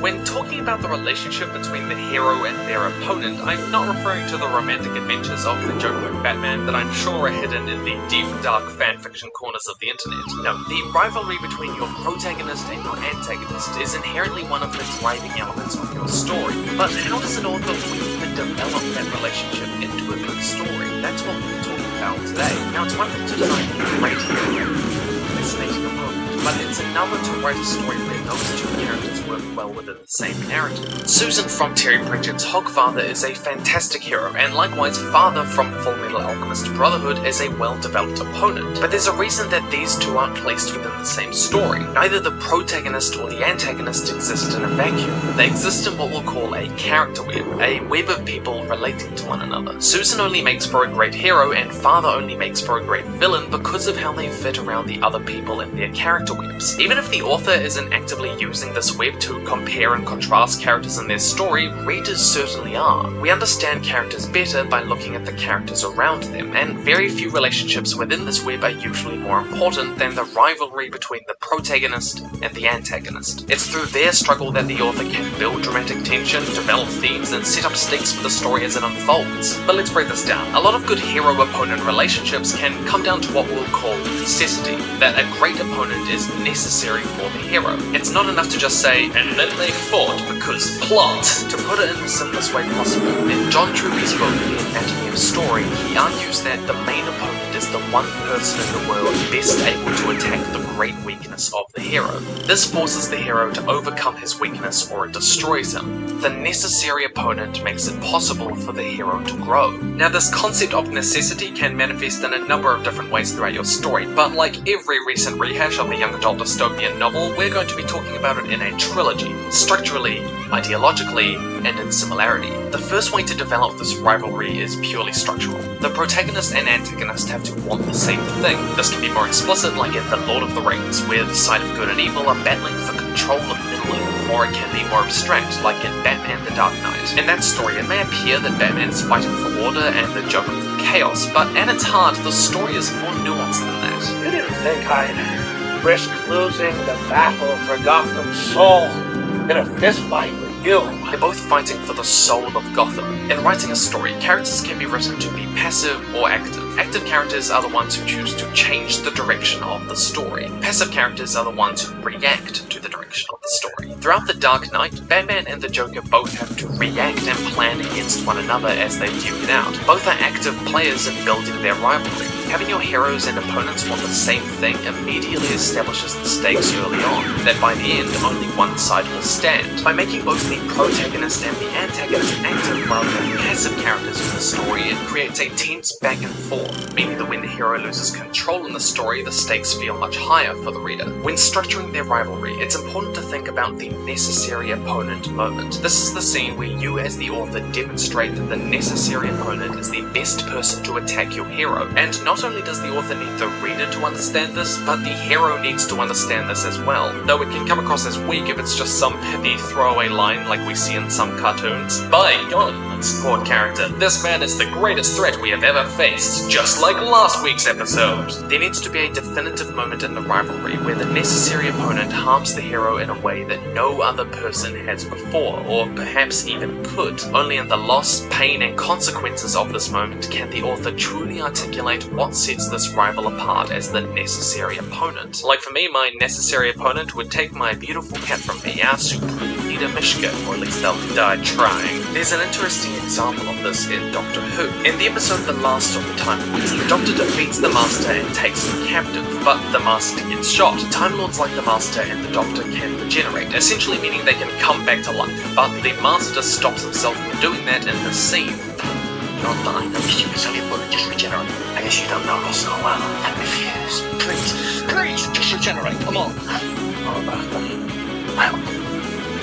When talking about the relationship between the hero and their opponent, I'm not referring to the romantic adventures of the Joker and Batman that I'm sure are hidden in the deep, dark fanfiction corners of the internet. No, the rivalry between your protagonist and your antagonist is inherently one of the driving elements of your story. But how does an author weave and develop that relationship into a good story? That's what we're talking about today. Now, it's one thing to design a great hero, fascinating opponent, but it's another to write a story where those two characters work well within the same narrative. Susan from Terry Pratchett's Hogfather is a fantastic hero, and likewise Father from Fullmetal Alchemist Brotherhood is a well-developed opponent. But there's a reason that these two aren't placed within the same story. Neither the protagonist or the antagonist exist in a vacuum. They exist in what we'll call a character web, a web of people relating to one another. Susan only makes for a great hero, and Father only makes for a great villain because of how they fit around the other people in their character webs. Even if the author isn't actively using this web to compare and contrast characters in their story, readers certainly are. We understand characters better by looking at the characters around them, and very few relationships within this web are usually more important than the rivalry between the protagonist and the antagonist. It's through their struggle that the author can build dramatic tension, develop themes, and set up stakes for the story as it unfolds. But let's break this down. A lot of good hero-opponent relationships can come down to what we'll call necessity, that a great opponent is necessary for the hero. It's not enough to just say, and then they fought because plot. To put it in the simplest way possible, in John Truby's book, The Anatomy of Story, he argues that the main opponent is the one person in the world best able to attack the great weakness of the hero. This forces the hero to overcome his weakness or it destroys him. The necessary opponent makes it possible for the hero to grow. Now, this concept of necessity can manifest in a number of different ways throughout your story, but like every recent rehash of a young adult dystopian novel, we're going to be talking about it in a trilogy, structurally, ideologically, and in similarity. The first way to develop this rivalry is purely structural. The protagonist and antagonist have to want the same thing. This can be more explicit, like in The Lord of the Rings, where the side of good and evil are battling for control of Middle-earth, or it can be more abstract, like in Batman the Dark Knight. In that story, it may appear that Batman is fighting for order and the Joker for chaos, but at its heart, the story is more nuanced than that. You didn't think I'd risk losing the battle for Gotham's soul in a fistfight with you? They're both fighting for the soul of Gotham. In writing a story, characters can be written to be passive or active. Active characters are the ones who choose to change the direction of the story. Passive characters are the ones who react to the direction of the story. Throughout The Dark Knight, Batman and the Joker both have to react and plan against one another as they duke it out. Both are active players in building their rivalry. Having your heroes and opponents want the same thing immediately establishes the stakes early on, that by the end only one side will stand. By making both the protagonist and the antagonist active rather than passive characters in the story, it creates a tense back and forth, meaning that when the hero loses control in the story, the stakes feel much higher for the reader. When structuring their rivalry, it's important to think about the necessary opponent moment. This is the scene where you as the author demonstrate that the necessary opponent is the best person to attack your hero, and not only does the author need the reader to understand this, but the hero needs to understand this as well, though it can come across as weak if it's just some pithy throwaway line like we see in some cartoons. By God, support character, this man is the greatest threat we have ever faced, just like last week's episode. There needs to be a definitive moment in the rivalry where the necessary opponent harms the hero in a way that no other person has before, or perhaps even could. Only in the loss, pain, and consequences of this moment can the author truly articulate what sets this rival apart as the necessary opponent. Like for me, my necessary opponent would take my beautiful cat from me, our supreme leader Mishka, or at least they'll die trying. There's an interesting example of this in Doctor Who. In the episode The Last of the Time Lords, the Doctor defeats the Master and takes him captive, but the Master gets shot. Time Lords like the Master and the Doctor can regenerate, essentially meaning they can come back to life, but the Master stops himself from doing that in the scene. Not that I know you can tell your brother just regenerate. I guess you don't know me so well. I refuse. Please, just regenerate, come on. Oh, Master.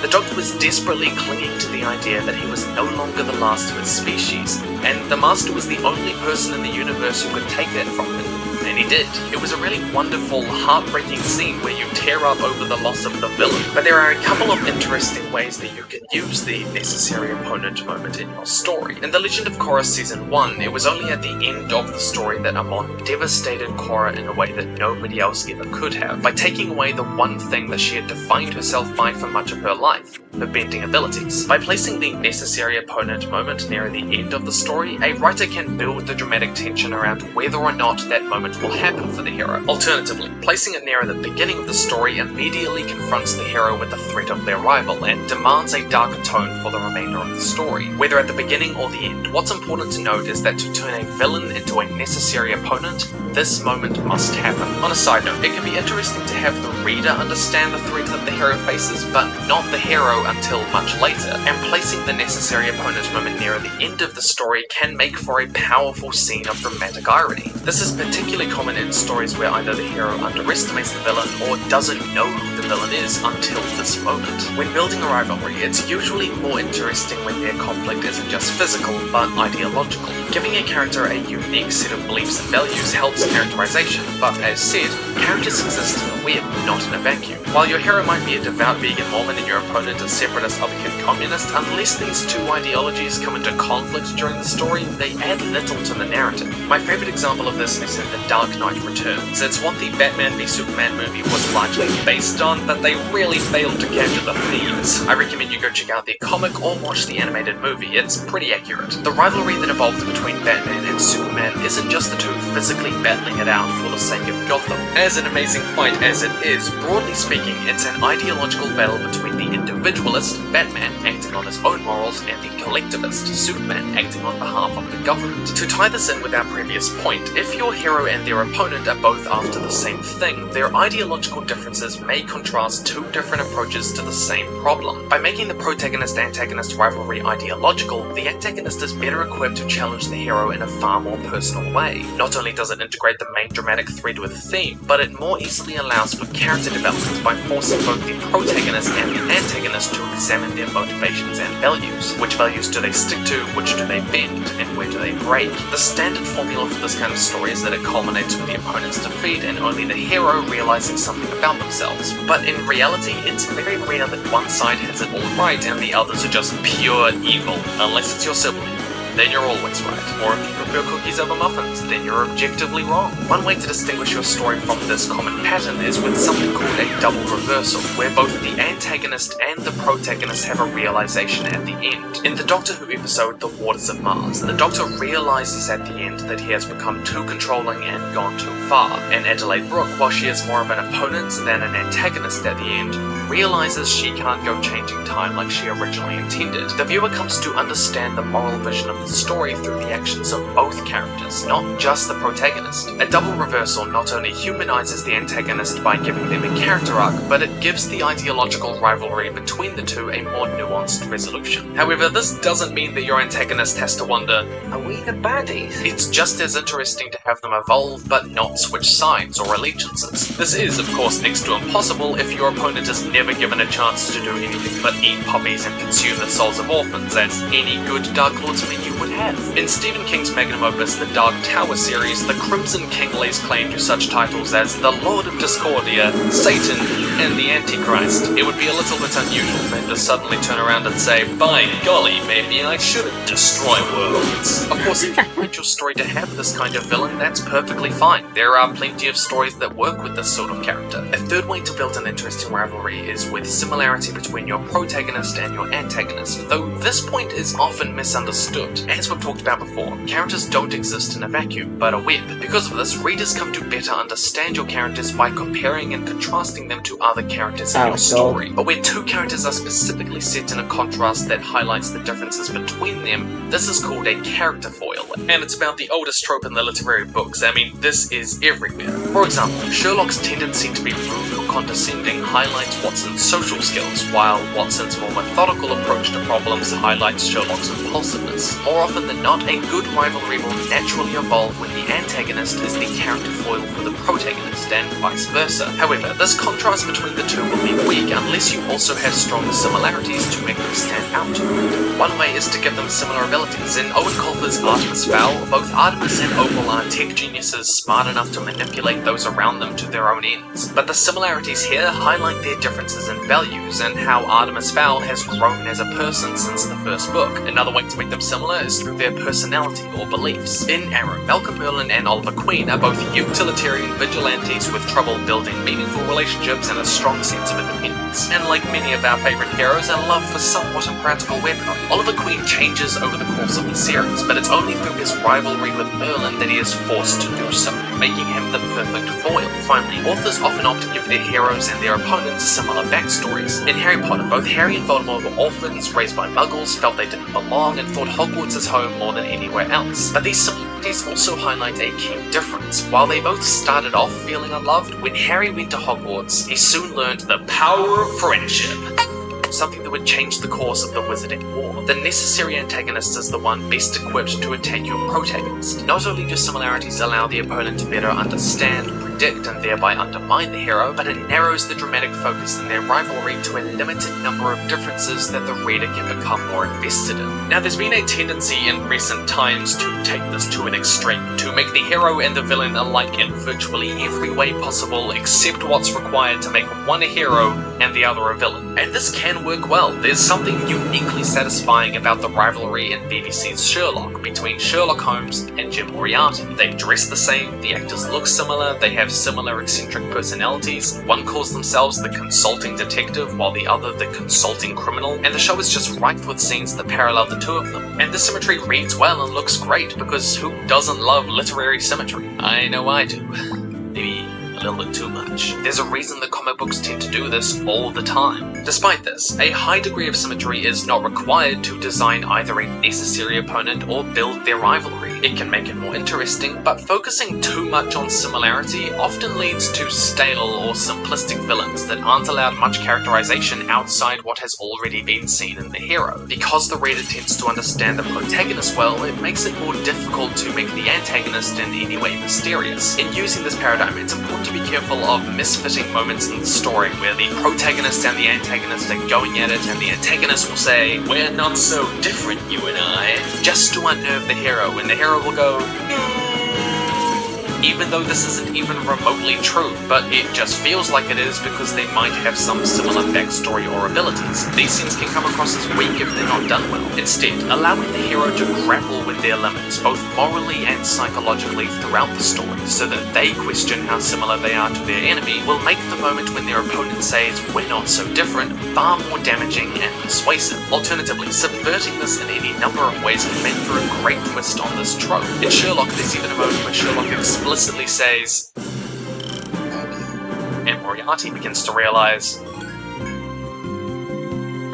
The Doctor was desperately clinging to the idea that he was no longer the last of his species, and the Master was the only person in the universe who could take that from him. And he did. It was a really wonderful, heartbreaking scene where you tear up over the loss of the villain. But there are a couple of interesting ways that you can use the necessary opponent moment in your story. In The Legend of Korra Season 1, it was only at the end of the story that Amon devastated Korra in a way that nobody else ever could have, by taking away the one thing that she had defined herself by for much of her life. for bending abilities. By placing the necessary opponent moment near the end of the story, a writer can build the dramatic tension around whether or not that moment will happen for the hero. Alternatively, placing it near the beginning of the story immediately confronts the hero with the threat of their rival and demands a dark tone for the remainder of the story, whether at the beginning or the end. What's important to note is that to turn a villain into a necessary opponent, this moment must happen. On a side note, it can be interesting to have the reader understand the threat that the hero faces, but not the hero until much later, and placing the necessary opponent moment near the end of the story can make for a powerful scene of dramatic irony. This is particularly common in stories where either the hero underestimates the villain or doesn't know who the villain is until this moment. When building a rivalry, it's usually more interesting when their conflict isn't just physical, but ideological. Giving a character a unique set of beliefs and values helps characterization, but as said, characters exist in a web, not in a vacuum. While your hero might be a devout vegan Mormon and your opponent a separatist upkick communist, unless these two ideologies come into conflict during the story, they add little to the narrative. My favorite example of this is in The Dark Knight Returns. It's what the Batman v Superman movie was largely based on, but they really failed to capture the themes. I recommend you go check out the comic or watch the animated movie, it's pretty accurate. The rivalry that evolved between Batman and Superman isn't just the two physically battling it out for the sake of Gotham. As an amazing fight as it is, broadly speaking, it's an ideological battle between the individualist, Batman, acting on his own morals, and the collectivist, Superman, acting on behalf of the government. To tie this in with our previous point, if your hero and their opponent are both after the same thing, their ideological differences may contrast two different approaches to the same problem. By making the protagonist-antagonist rivalry ideological, the antagonist is better equipped to challenge the hero in a far more personal way. Not only does it integrate the main dramatic thread with the theme, but it more easily allows for character development by forcing both the protagonist and the antagonist to examine their motivations and values. Which values do they stick to, which do they bend, and where do they break? The standard formula for this kind of story is that it culminates with the opponent's defeat and only the hero realizing something about themselves. But in reality, it's very rare that one side has it all right and the others are just pure evil, unless it's your sibling. Then you're always right. Or if you prefer cookies over muffins, then you're objectively wrong. One way to distinguish your story from this common pattern is with something called a double reversal, where both the antagonist and the protagonist have a realization at the end. In the Doctor Who episode The Waters of Mars, the Doctor realizes at the end that he has become too controlling and gone too far, and Adelaide Brooke, while she is more of an opponent than an antagonist at the end, realizes she can't go changing time like she originally intended. The viewer comes to understand the moral vision of the story through the actions of both characters, not just the protagonist. A double reversal not only humanizes the antagonist by giving them a character arc, but it gives the ideological rivalry between the two a more nuanced resolution. However, this doesn't mean that your antagonist has to wonder, are we the baddies? It's just as interesting to have them evolve, but not switch sides or allegiances. This is, of course, next to impossible if your opponent is never given a chance to do anything but eat puppies and consume the souls of orphans, as any good Dark Lordsman you would have. In Stephen King's magnum opus, the Dark Tower series, the Crimson King lays claim to such titles as the Lord of Discordia, Satan, and the Antichrist. It would be a little bit unusual for him to suddenly turn around and say, by golly, maybe I shouldn't destroy worlds. Of course, if you want your story to have this kind of villain, that's perfectly fine. There are plenty of stories that work with this sort of character. A third way to build an interesting rivalry is with similarity between your protagonist and your antagonist, though this point is often misunderstood. As we've talked about before, characters don't exist in a vacuum, but a web. Because of this, readers come to better understand your characters by comparing and contrasting them to other characters in your story. But where two characters are specifically set in a contrast that highlights the differences between them, this is called a character foil. And it's about the oldest trope in the literary books. I mean, this is everywhere. For example, Sherlock's tendency to be rude or condescending highlights Watson's social skills, while Watson's more methodical approach to problems highlights Sherlock's impulsiveness. More often than not, a good rivalry will naturally evolve when the antagonist is the character foil for the protagonist, and vice versa. However, this contrast between the two will be weak unless you also have strong similarities to make them stand out. One way is to give them similar abilities. In Owen Colfer's Artemis Fowl, both Artemis and Opal are tech geniuses smart enough to manipulate those around them to their own ends. But the similarities here highlight their differences in values and how Artemis Fowl has grown as a person since the first book. Another way to make them similar is through their personality or beliefs. In Arrow, Malcolm Merlyn and Oliver Queen are both utilitarian vigilantes with trouble building meaningful relationships and a strong sense of independence. And like many of our favourite heroes, a love for somewhat impractical weaponry. Oliver Queen changes over the course of the series, but it's only through his rivalry with Merlyn that he is forced to do so, making him the perfect foil. Finally, authors often opt to give their heroes and their opponents similar backstories. In Harry Potter, both Harry and Voldemort were orphans, raised by muggles, felt they didn't belong, and thought Hogwarts is home more than anywhere else. But these similarities also highlight a key difference. While they both started off feeling unloved, when Harry went to Hogwarts, he soon learned the power of friendship. Something that would change the course of the Wizarding War. The necessary antagonist is the one best equipped to attack your protagonist. Not only do similarities allow the opponent to better understand, predict, and thereby undermine the hero, but it narrows the dramatic focus in their rivalry to a limited number of differences that the reader can become more invested in. Now, there's been a tendency in recent times to take this to an extreme, to make the hero and the villain alike in virtually every way possible except what's required to make one a hero and the other a villain. And this can work well. There's something uniquely satisfying about the rivalry in BBC's Sherlock between Sherlock Holmes and Jim Moriarty. They dress the same, the actors look similar, they have similar eccentric personalities. One calls themselves the consulting detective while the other the consulting criminal, and the show is just rife with scenes that parallel the two of them. And the symmetry reads well and looks great, because who doesn't love literary symmetry? I know I do. Maybe a little bit too much. There's a reason that comic books tend to do this all the time. Despite this, a high degree of symmetry is not required to design either a necessary opponent or build their rivalry. It can make it more interesting, but focusing too much on similarity often leads to stale or simplistic villains that aren't allowed much characterization outside what has already been seen in the hero. Because the reader tends to understand the protagonist well, it makes it more difficult to make the antagonist in any way mysterious. In using this paradigm, it's important to be careful of misfitting moments in the story where the protagonist and the antagonist are going at it and the antagonist will say, "We're not so different, you and I," just to unnerve the hero, and the hero will go, even though this isn't even remotely true, but it just feels like it is because they might have some similar backstory or abilities. These scenes can come across as weak if they're not done well. Instead, allowing the hero to grapple with their limits, both morally and psychologically throughout the story, so that they question how similar they are to their enemy, will make the moment when their opponent says, "We're not so different," far more damaging and persuasive. Alternatively, subverting this in any number of ways can make for a great twist on this trope. In Sherlock, there's even a moment where Sherlock explicitly says, and Moriarty begins to realize.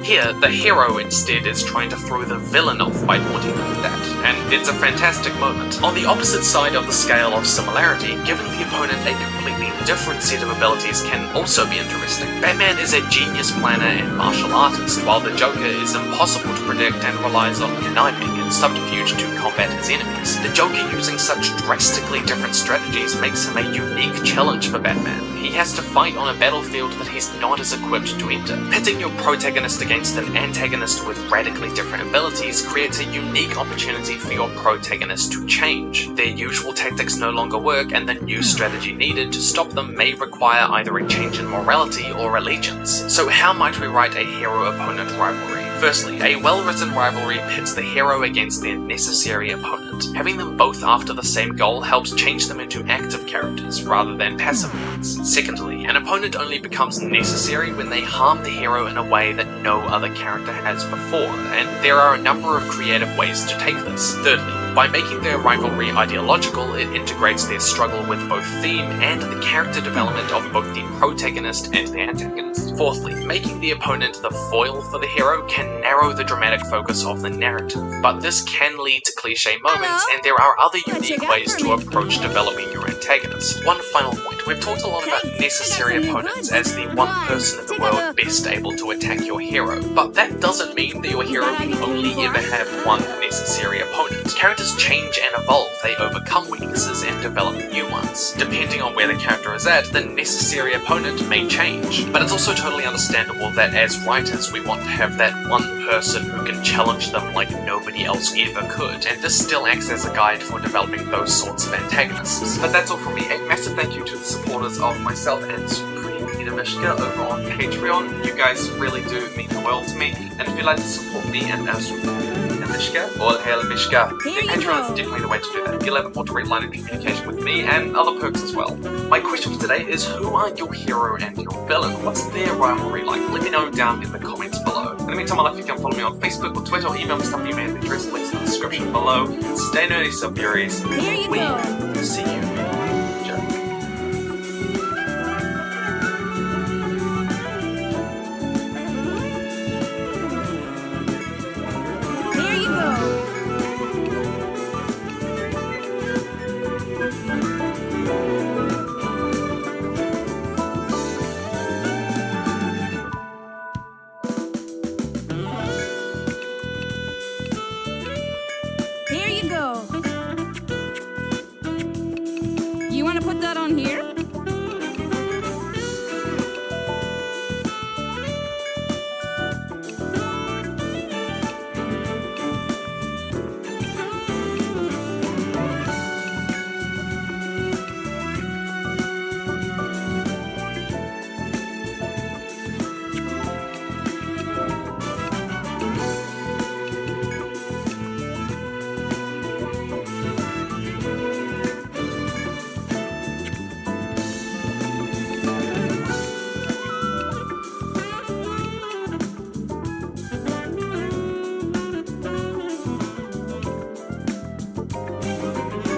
Here, the hero instead is trying to throw the villain off by pointing at that, and it's a fantastic moment. On the opposite side of the scale of similarity, giving the opponent a completely different set of abilities can also be interesting. Batman is a genius planner and martial artist, while the Joker is impossible to predict and relies on conniving and subterfuge to combat his enemies. The Joker using such drastically different strategies makes him a unique challenge for Batman. He has to fight on a battlefield that he's not as equipped to enter. Pitting your protagonist against an antagonist with radically different abilities creates a unique opportunity for your protagonist to change. Their usual tactics no longer work, and the new strategy needed to stop them may require either a change in morality or allegiance. So how might we write a hero-opponent rivalry? Firstly, a well-written rivalry pits the hero against their necessary opponent. Having them both after the same goal helps change them into active characters rather than passive ones. Secondly, an opponent only becomes necessary when they harm the hero in a way that no other character has before, and there are a number of creative ways to take this. Thirdly, by making their rivalry ideological, it integrates their struggle with both theme and the character development of both the protagonist and the antagonist. Fourthly, making the opponent the foil for the hero can narrow the dramatic focus of the narrative, but this can lead to cliche moments, and there are other unique ways to approach developing your antagonist. One final point, we've talked a lot about necessary opponents as the one person in the world best able to attack your hero, but that doesn't mean that your hero can only ever have one necessary opponent. Characters change and evolve, they overcome weaknesses and develop new ones. Depending on where the character is at, the necessary opponent may change, but it's also totally understandable that as writers we want to have that one person who can challenge them like nobody else ever could, and this still acts as a guide for developing those sorts of antagonists. But that's all from me. A massive thank you to the supporters of myself and Supreme Peter Mishka over on Patreon. You guys really do mean the world to me, and if you'd like to support me and our Mishka, all hail Mishka. Here The you Patreon is go. definitely the way to do that. You'll have a more direct line of communication with me and other perks as well. My question for today is, who are your hero and your villain? What's their rivalry like? Let me know down in the comments below. In the meantime, I'd like you to come follow me on Facebook or Twitter or email me stuff you may have address links in the description below. Stay nerdy, sub-furious. Here you We go. see you. Joe. Here you go. Here you go. You want to put that on here?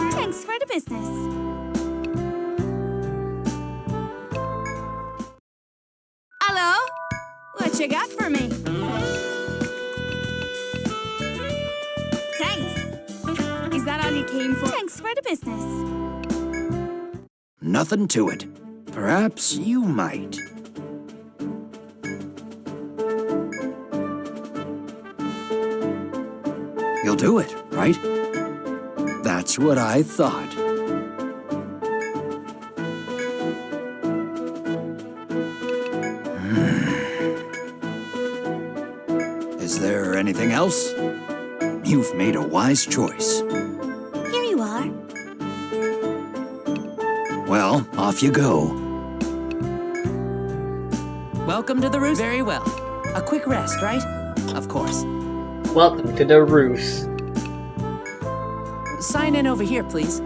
Thanks for the business. Hello? What you got for me? Thanks. Is that all you came for? Thanks for the business. Nothing to it. Perhaps you might. You'll do it, right? That's what I thought. Is there anything else? You've made a wise choice. Here you are. Well, off you go. Welcome to the roost. Very well. A quick rest, right? Of course. Welcome to the Roost. Sign in over here, please.